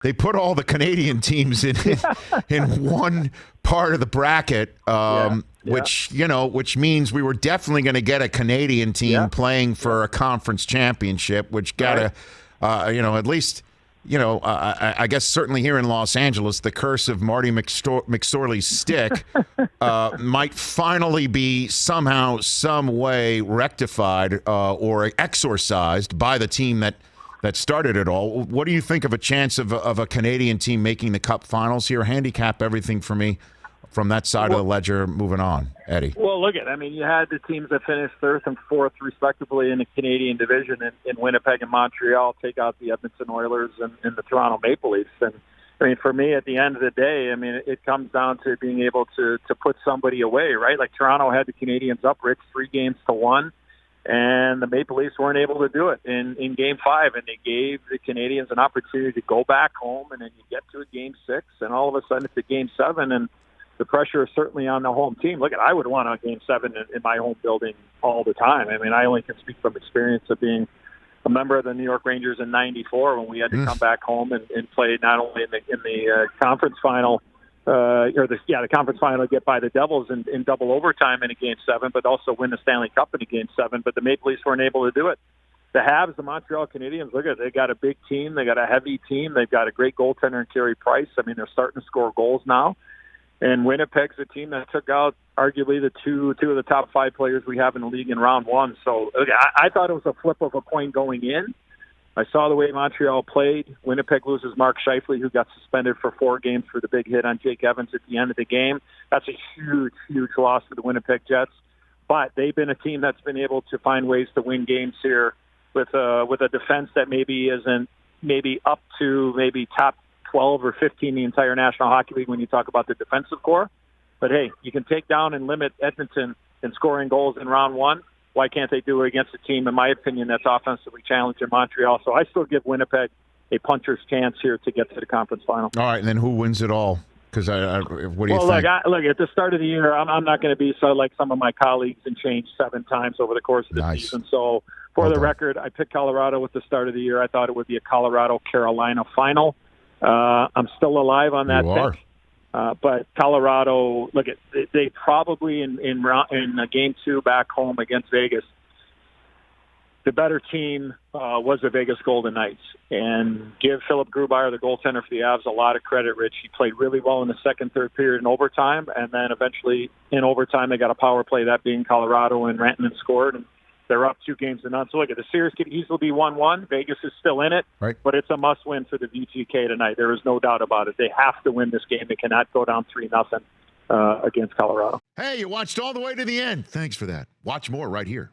They put all the Canadian teams in one part of the bracket, which means we were definitely going to get a Canadian team playing for a conference championship, which got at least. I guess certainly here in Los Angeles, the curse of Marty McSorley's stick might finally be somehow, some way rectified or exorcised by the team that started it all. What do you think of a chance of a Canadian team making the Cup Finals here? Handicap everything for me from that side of the ledger. Moving on, Eddie. Well, you had the teams that finished third and fourth, respectively, in the Canadian division in Winnipeg and Montreal take out the Edmonton Oilers and the Toronto Maple Leafs. And, for me, at the end of the day, it comes down to being able to put somebody away, right? Like Toronto had the Canadians up, Rich, 3-1, and the Maple Leafs weren't able to do it in Game 5, and they gave the Canadians an opportunity to go back home, and then you get to a Game 6, and all of a sudden it's a Game 7, and the pressure is certainly on the home team. Look, I would want a Game 7 in my home building all the time. I only can speak from experience of being a member of the New York Rangers in '94 when we had to come back home and play not only in the conference final, the conference final, get by the Devils in double overtime in a Game 7, but also win the Stanley Cup in a Game 7. But the Maple Leafs weren't able to do it. The Habs, the Montreal Canadiens, look at it. They got a big team. They got a heavy team. They've got a great goaltender in Carey Price. They're starting to score goals now. And Winnipeg's a team that took out arguably the two of the top 5 players we have in the league in round 1. So I thought it was a flip of a coin going in. I saw the way Montreal played. Winnipeg loses Mark Scheifele, who got suspended for 4 games for the big hit on Jake Evans at the end of the game. That's a huge, huge loss for the Winnipeg Jets. But they've been a team that's been able to find ways to win games here with a defense that maybe isn't up to top 12 or 15 in the entire National Hockey League when you talk about the defensive core. But, hey, you can take down and limit Edmonton in scoring goals in round 1. Why can't they do it against a team, in my opinion, that's offensively challenged in Montreal? So I still give Winnipeg a puncher's chance here to get to the conference final. All right, and then who wins it all? Because what do you think? Look, at the start of the year, I'm not going to be so like some of my colleagues and change 7 times over the course of the season. So for the record, I picked Colorado at the start of the year. I thought it would be a Colorado-Carolina final. I'm still alive on that pick. But Colorado, they probably in Game 2 back home against Vegas, the better team was the Vegas Golden Knights. And give Philip Grubauer, the goaltender for the Avs, a lot of credit, Rich. He played really well in the second, third period in overtime, and then eventually in overtime they got a power play, that being Colorado, and Rantanen scored. And they're up 2-0. So look, the series could easily be 1-1. Vegas is still in it, right, but it's a must-win for the VGK tonight. There is no doubt about it. They have to win this game. They cannot go down 3-0 against Colorado. Hey, you watched all the way to the end. Thanks for that. Watch more right here.